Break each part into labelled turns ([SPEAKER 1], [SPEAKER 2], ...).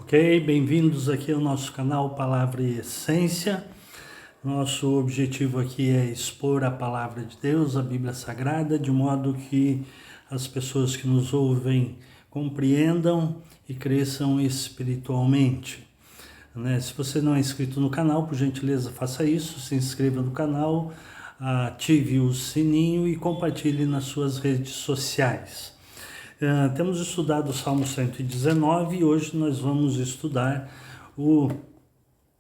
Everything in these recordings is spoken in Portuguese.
[SPEAKER 1] Ok, bem-vindos aqui ao nosso canal Palavra e Essência. Nosso objetivo aqui é expor a Palavra de Deus, a Bíblia Sagrada, de modo que as pessoas que nos ouvem compreendam e cresçam espiritualmente. Se você não é inscrito no canal, por gentileza faça isso, se inscreva no canal, ative o sininho e compartilhe nas suas redes sociais. Temos estudado o Salmo 119 e hoje nós vamos estudar o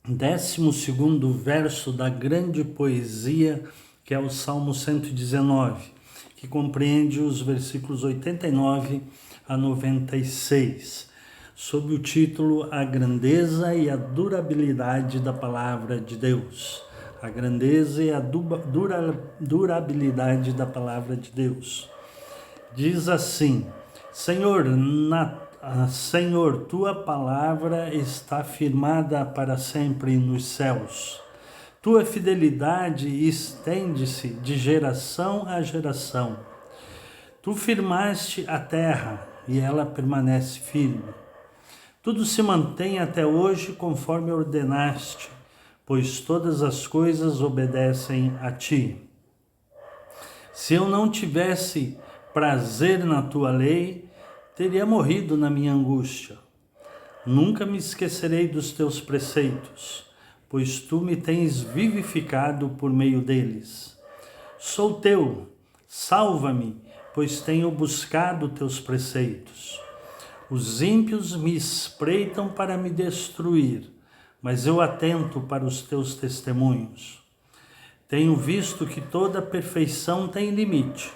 [SPEAKER 1] 12º verso da grande poesia, que é o Salmo 119, que compreende os versículos 89 a 96, sob o título A Grandeza e a Durabilidade da Palavra de Deus. A grandeza e a durabilidade da Palavra de Deus. Diz assim: Senhor, tua palavra está firmada para sempre nos céus. Tua fidelidade estende-se de geração a geração. Tu firmaste a terra e ela permanece firme. Tudo se mantém até hoje conforme ordenaste, pois todas as coisas obedecem a ti. Se eu não tivesse prazer na tua lei, teria morrido na minha angústia. Nunca me esquecerei dos teus preceitos, pois tu me tens vivificado por meio deles. Sou teu, salva-me, pois tenho buscado teus preceitos. Os ímpios me espreitam para me destruir, mas eu atento para os teus testemunhos. Tenho visto que toda perfeição tem limite,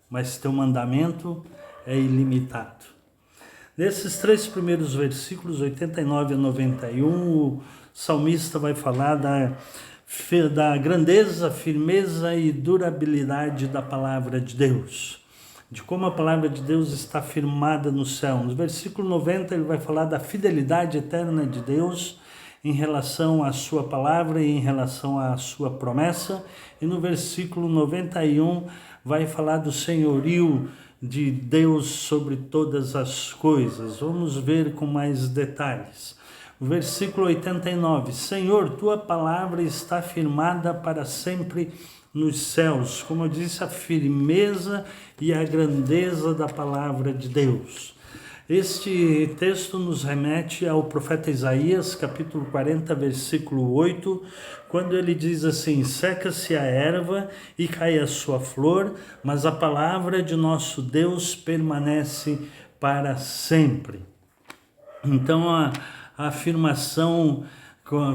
[SPEAKER 1] mas teu mandamento é ilimitado. Nesses 3 primeiros versículos, 89 a 91, o salmista vai falar da grandeza, firmeza e durabilidade da palavra de Deus, de como a palavra de Deus está firmada no céu. No versículo 90 ele vai falar da fidelidade eterna de Deus em relação à sua palavra e em relação à sua promessa. E no versículo 91 vai falar do senhorio de Deus sobre todas as coisas. Vamos ver com mais detalhes. O versículo 89, Senhor, tua palavra está firmada para sempre nos céus. Como eu disse, a firmeza e a grandeza da palavra de Deus. Este texto nos remete ao profeta Isaías, capítulo 40, versículo 8, quando ele diz assim: seca-se a erva e cai a sua flor, mas a palavra de nosso Deus permanece para sempre. Então, a afirmação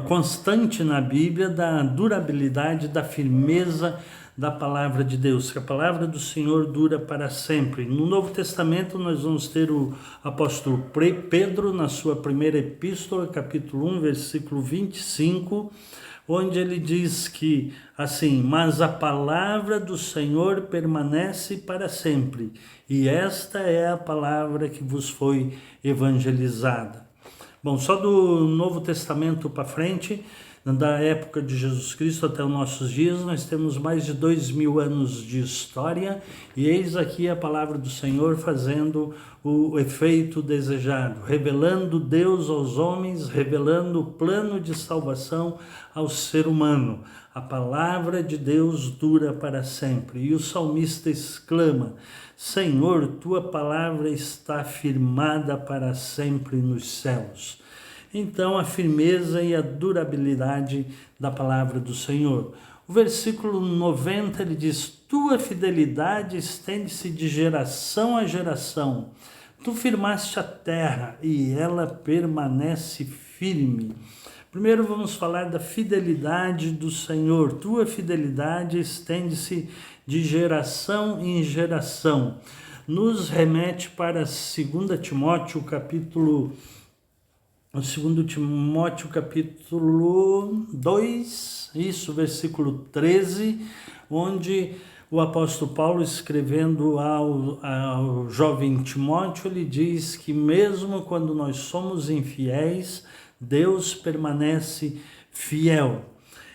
[SPEAKER 1] constante na Bíblia da durabilidade, da firmeza da palavra de Deus, que a palavra do Senhor dura para sempre. No Novo Testamento nós vamos ter o apóstolo Pedro na sua primeira epístola, capítulo 1, versículo 25, onde ele diz que assim: mas a palavra do Senhor permanece para sempre, e esta é a palavra que vos foi evangelizada. Bom, só do Novo Testamento para frente, da época de Jesus Cristo até os nossos dias, nós temos mais de 2000 anos de história, e eis aqui a palavra do Senhor fazendo o efeito desejado, revelando Deus aos homens, revelando o plano de salvação ao ser humano. A palavra de Deus dura para sempre. E o salmista exclama: Senhor, tua palavra está firmada para sempre nos céus. Então, a firmeza e a durabilidade da palavra do Senhor. O versículo 90 ele diz: tua fidelidade estende-se de geração a geração. Tu firmaste a terra e ela permanece firme. Primeiro vamos falar da fidelidade do Senhor. Tua fidelidade estende-se de geração em geração. Nos remete para 2 Timóteo, capítulo 2, versículo 13, onde o apóstolo Paulo, escrevendo ao jovem Timóteo, ele diz que mesmo quando nós somos infiéis, Deus permanece fiel.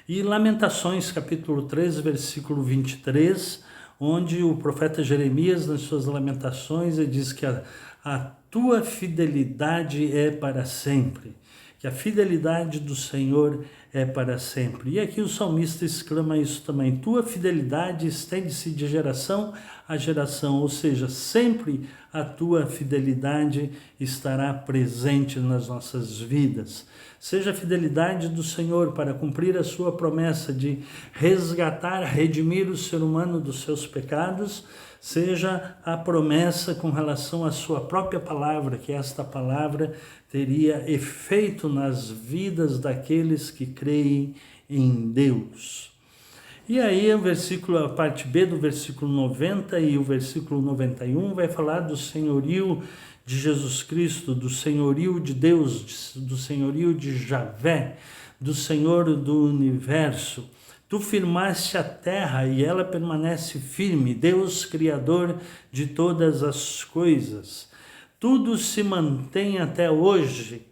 [SPEAKER 1] E Lamentações, capítulo 3, versículo 23, onde o profeta Jeremias, nas suas lamentações, ele diz que a tua fidelidade é para sempre, que a fidelidade do Senhor é para sempre. E aqui o salmista exclama isso também: tua fidelidade estende-se de geração a geração, ou seja, sempre a tua fidelidade estará presente nas nossas vidas. Seja a fidelidade do Senhor para cumprir a sua promessa de resgatar, redimir o ser humano dos seus pecados, seja a promessa com relação à sua própria palavra, que esta palavra teria efeito nas vidas daqueles que creem em Deus. E aí a parte B do versículo 90 e o versículo 91 vai falar do senhorio de Jesus Cristo, do senhorio de Deus, do senhorio de Javé, do Senhor do universo. Tu firmaste a terra e ela permanece firme, Deus Criador de todas as coisas. Tudo se mantém até hoje,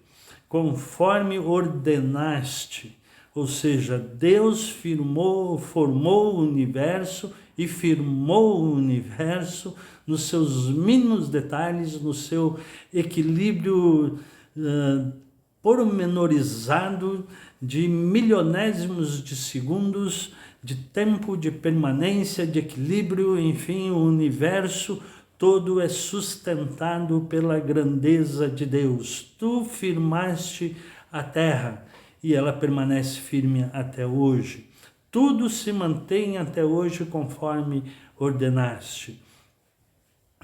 [SPEAKER 1] conforme ordenaste. Ou seja, Deus formou o universo e firmou o universo nos seus mínimos detalhes, no seu equilíbrio pormenorizado de milionésimos de segundos, de tempo, de permanência, de equilíbrio, enfim, o universo todo é sustentado pela grandeza de Deus. Tu firmaste a terra e ela permanece firme até hoje. Tudo se mantém até hoje conforme ordenaste.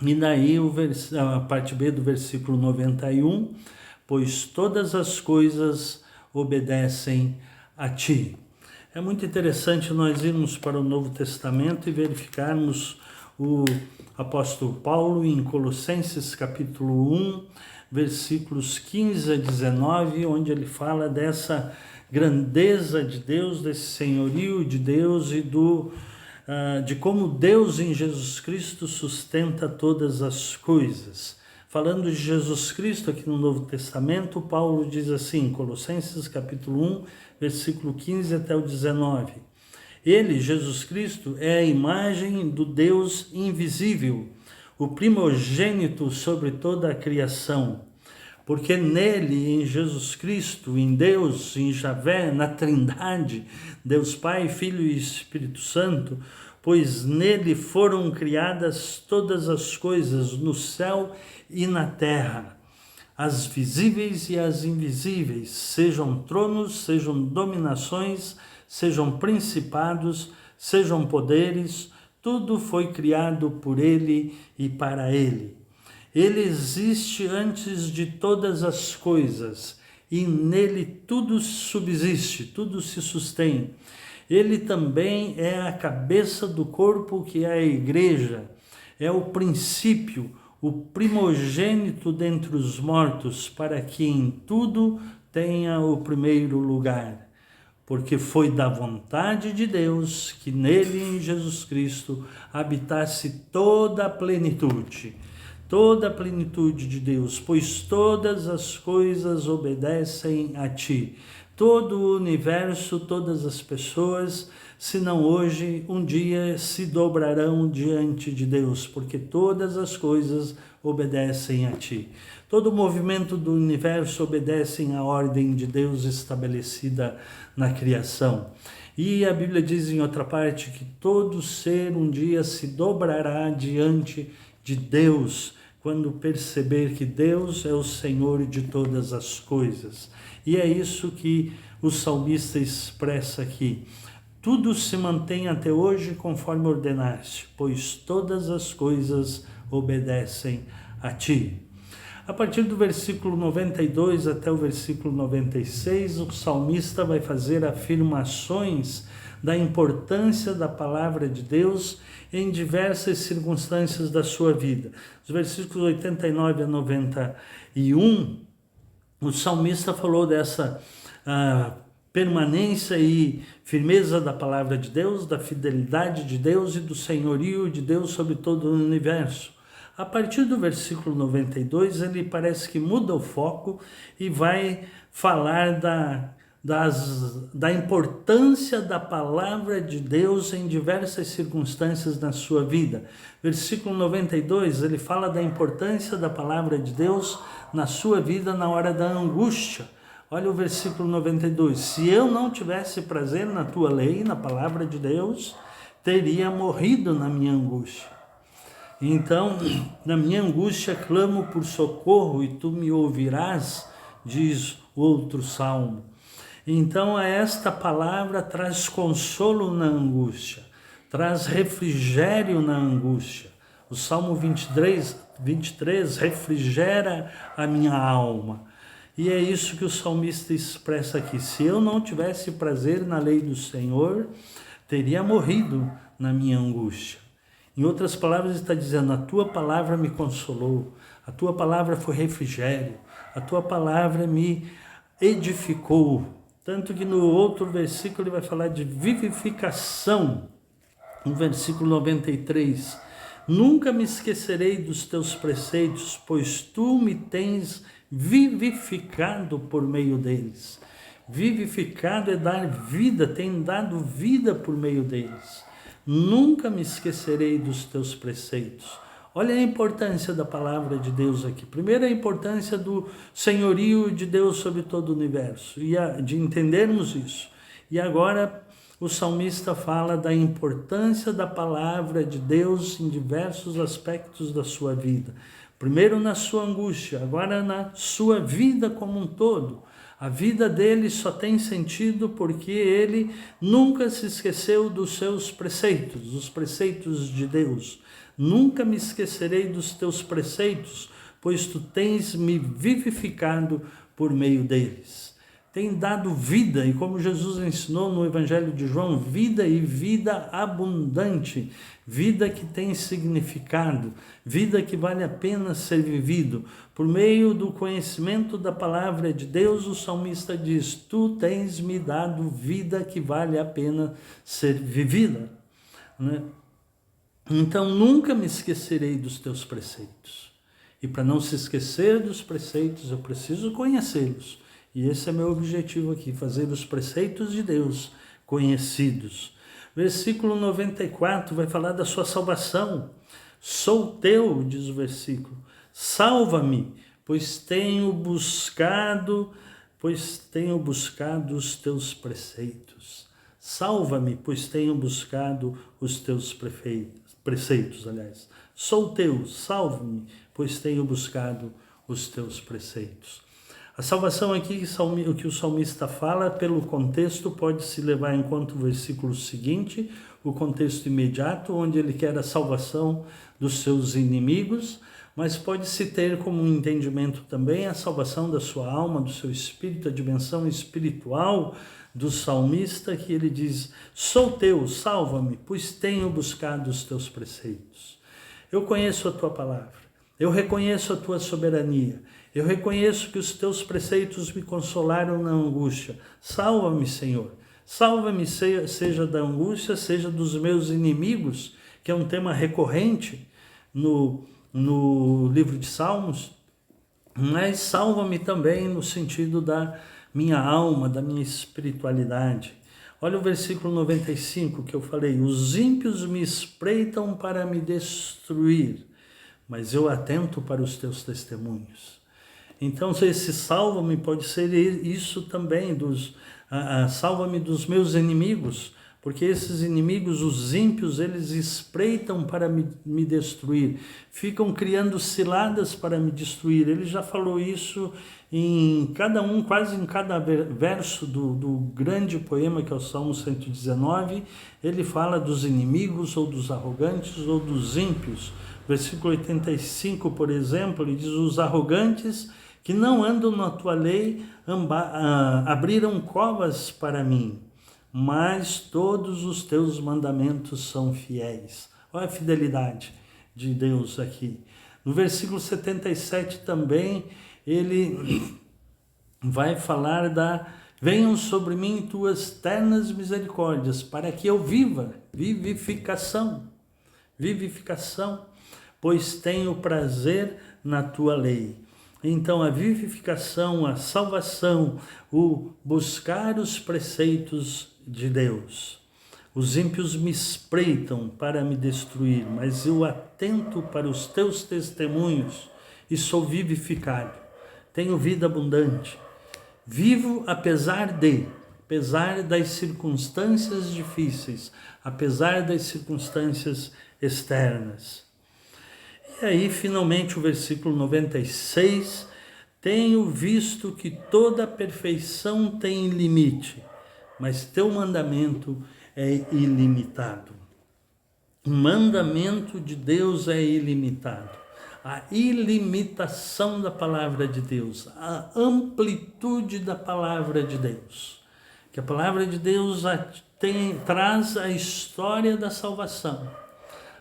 [SPEAKER 1] E daí a parte B do versículo 91, pois todas as coisas obedecem a ti. É muito interessante nós irmos para o Novo Testamento e verificarmos o apóstolo Paulo em Colossenses capítulo 1, versículos 15 a 19, onde ele fala dessa grandeza de Deus, desse senhorio de Deus e de como Deus em Jesus Cristo sustenta todas as coisas. Falando de Jesus Cristo aqui no Novo Testamento, Paulo diz assim, Colossenses capítulo 1, versículo 15 até o 19. Ele, Jesus Cristo, é a imagem do Deus invisível, o primogênito sobre toda a criação, porque nele, em Jesus Cristo, em Deus, em Javé, na Trindade, Deus Pai, Filho e Espírito Santo, pois nele foram criadas todas as coisas no céu e na terra, as visíveis e as invisíveis, sejam tronos, sejam dominações, sejam principados, sejam poderes, tudo foi criado por ele e para ele. Ele existe antes de todas as coisas e nele tudo subsiste, tudo se sustém. Ele também é a cabeça do corpo que é a igreja, é o princípio, o primogênito dentre os mortos, para que em tudo tenha o primeiro lugar. Porque foi da vontade de Deus que nele, em Jesus Cristo, habitasse toda a plenitude de Deus, pois todas as coisas obedecem a ti. Todo o universo, todas as pessoas, se não hoje, um dia se dobrarão diante de Deus, porque todas as coisas obedecem a ti. Todo o movimento do universo obedece à ordem de Deus estabelecida na criação. E a Bíblia diz em outra parte que todo ser um dia se dobrará diante de Deus, quando perceber que Deus é o Senhor de todas as coisas. E é isso que o salmista expressa aqui. Tudo se mantém até hoje conforme ordenaste, pois todas as coisas obedecem a ti. A partir do versículo 92 até o versículo 96, o salmista vai fazer afirmações da importância da palavra de Deus em diversas circunstâncias da sua vida. Os versículos 89 a 91, o salmista falou dessa permanência e firmeza da palavra de Deus, da fidelidade de Deus e do senhorio de Deus sobre todo o universo. A partir do versículo 92, ele parece que muda o foco e vai falar da importância da palavra de Deus em diversas circunstâncias na sua vida. Versículo 92, ele fala da importância da palavra de Deus na sua vida na hora da angústia. Olha o versículo 92, se eu não tivesse prazer na tua lei, na palavra de Deus, teria morrido na minha angústia. Então, na minha angústia clamo por socorro e tu me ouvirás, diz outro salmo. Então, esta palavra traz consolo na angústia, traz refrigério na angústia. O Salmo 23 refrigera a minha alma. E é isso que o salmista expressa aqui. Se eu não tivesse prazer na lei do Senhor, teria morrido na minha angústia. Em outras palavras, ele está dizendo, a tua palavra me consolou, a tua palavra foi refrigério, a tua palavra me edificou. Tanto que no outro versículo ele vai falar de vivificação. No versículo 93, nunca me esquecerei dos teus preceitos, pois tu me tens vivificado por meio deles. Vivificado é dar vida, tem dado vida por meio deles. Nunca me esquecerei dos teus preceitos. Olha a importância da palavra de Deus aqui. Primeiro, a importância do senhorio de Deus sobre todo o universo, e de entendermos isso. E agora, o salmista fala da importância da palavra de Deus em diversos aspectos da sua vida. Primeiro na sua angústia, agora na sua vida como um todo. A vida dele só tem sentido porque ele nunca se esqueceu dos seus preceitos, dos preceitos de Deus. Nunca me esquecerei dos teus preceitos, pois tu tens me vivificado por meio deles. Tem dado vida, e como Jesus ensinou no Evangelho de João, vida e vida abundante, vida que tem significado, vida que vale a pena ser vivido. Por meio do conhecimento da palavra de Deus, o salmista diz, tu tens me dado vida que vale a pena ser vivida. Né? Então, nunca me esquecerei dos teus preceitos. E para não se esquecer dos preceitos, eu preciso conhecê-los. E esse é meu objetivo aqui, fazer os preceitos de Deus conhecidos. Versículo 94 vai falar da sua salvação. Sou teu, diz o versículo. Salva-me, pois tenho buscado os teus preceitos. Salva-me, pois tenho buscado os teus preceitos. Sou teu, salva-me, pois tenho buscado os teus preceitos. A salvação aqui, o que o salmista fala, pelo contexto, pode se levar em conta o versículo seguinte, o contexto imediato, onde ele quer a salvação dos seus inimigos, mas pode-se ter como um entendimento também a salvação da sua alma, do seu espírito, a dimensão espiritual do salmista, que ele diz, sou teu, salva-me, pois tenho buscado os teus preceitos. Eu conheço a tua palavra, eu reconheço a tua soberania, eu reconheço que os teus preceitos me consolaram na angústia. Salva-me, Senhor. Salva-me, seja da angústia, seja dos meus inimigos, que é um tema recorrente no livro de Salmos. Mas salva-me também no sentido da minha alma, da minha espiritualidade. Olha o versículo 95 que eu falei. Os ímpios me espreitam para me destruir, mas eu atento para os teus testemunhos. Então, esse salva-me pode ser isso também, salva-me dos meus inimigos, porque esses inimigos, os ímpios, eles espreitam para me destruir, ficam criando ciladas para me destruir. Ele já falou isso quase em cada verso do grande poema que é o Salmo 119, ele fala dos inimigos, ou dos arrogantes, ou dos ímpios. Versículo 85, por exemplo, ele diz, os arrogantes que não andam na tua lei, abriram covas para mim, mas todos os teus mandamentos são fiéis. Olha a fidelidade de Deus aqui. No versículo 77 também, ele vai falar venham sobre mim tuas ternas misericórdias, para que eu viva, vivificação, pois tenho prazer na tua lei. Então a vivificação, a salvação, o buscar os preceitos de Deus. Os ímpios me espreitam para me destruir, mas eu atento para os teus testemunhos e sou vivificado. Tenho vida abundante. Vivo apesar das circunstâncias difíceis, apesar das circunstâncias externas. E aí, finalmente, o versículo 96, tenho visto que toda perfeição tem limite, mas teu mandamento é ilimitado. O mandamento de Deus é ilimitado. A ilimitação da palavra de Deus, a amplitude da palavra de Deus. Que a palavra de Deus traz a história da salvação.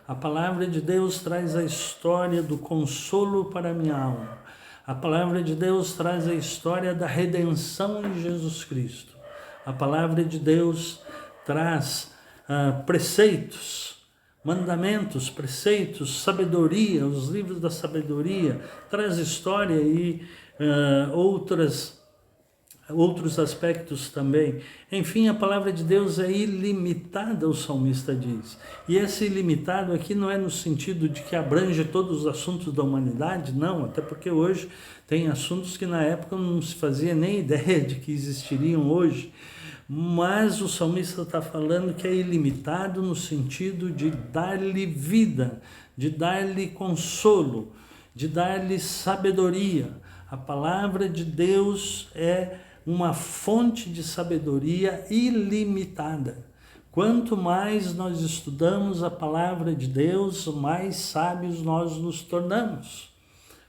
[SPEAKER 1] A palavra de Deus traz a história do consolo para a minha alma. A palavra de Deus traz a história da redenção em Jesus Cristo. A palavra de Deus traz preceitos, mandamentos, preceitos, sabedoria, os livros da sabedoria, traz história e outros aspectos também. Enfim, a palavra de Deus é ilimitada, o salmista diz. E esse ilimitado aqui não é no sentido de que abrange todos os assuntos da humanidade, não, até porque hoje tem assuntos que na época não se fazia nem ideia de que existiriam hoje. Mas o salmista está falando que é ilimitado no sentido de dar-lhe vida, de dar-lhe consolo, de dar-lhe sabedoria. A palavra de Deus é uma fonte de sabedoria ilimitada. Quanto mais nós estudamos a palavra de Deus, mais sábios nós nos tornamos.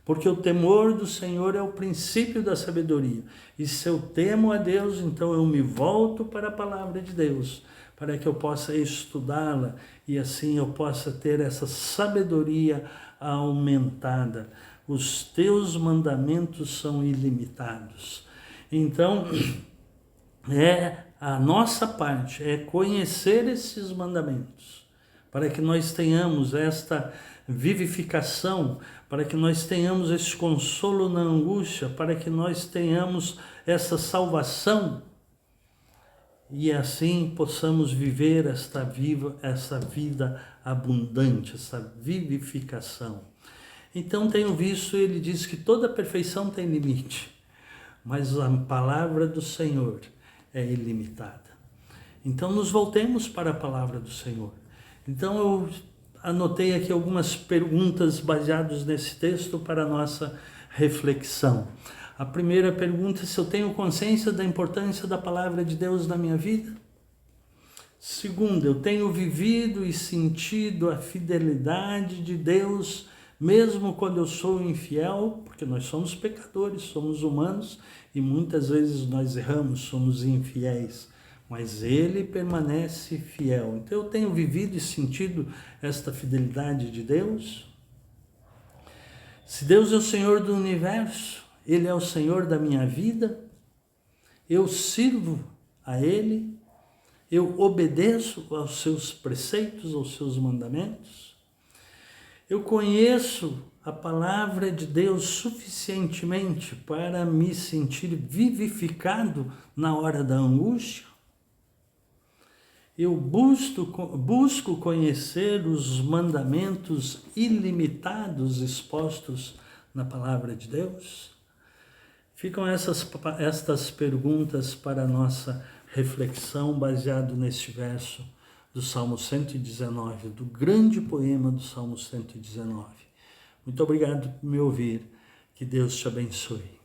[SPEAKER 1] Porque o temor do Senhor é o princípio da sabedoria. E se eu temo a Deus, então eu me volto para a palavra de Deus, para que eu possa estudá-la e assim eu possa ter essa sabedoria aumentada. Os teus mandamentos são ilimitados. Então, a nossa parte é conhecer esses mandamentos, para que nós tenhamos esta vivificação, para que nós tenhamos esse consolo na angústia, para que nós tenhamos essa salvação e assim possamos viver essa vida abundante, essa vivificação. Então tenho visto, ele diz que toda perfeição tem limite, mas a palavra do Senhor é ilimitada. Então nos voltemos para a palavra do Senhor. Então eu anotei aqui algumas perguntas baseadas nesse texto para a nossa reflexão. A primeira pergunta é se eu tenho consciência da importância da palavra de Deus na minha vida. Segunda, eu tenho vivido e sentido a fidelidade de Deus, mesmo quando eu sou infiel, porque nós somos pecadores, somos humanos e muitas vezes nós erramos, somos infiéis. Mas Ele permanece fiel. Então eu tenho vivido e sentido esta fidelidade de Deus. Se Deus é o Senhor do universo, Ele é o Senhor da minha vida, eu sirvo a Ele, eu obedeço aos seus preceitos, aos seus mandamentos, eu conheço a palavra de Deus suficientemente para me sentir vivificado na hora da angústia. Eu busco conhecer os mandamentos ilimitados expostos na palavra de Deus. Ficam estas perguntas para a nossa reflexão baseado neste verso do Salmo 119, do grande poema do Salmo 119. Muito obrigado por me ouvir. Que Deus te abençoe.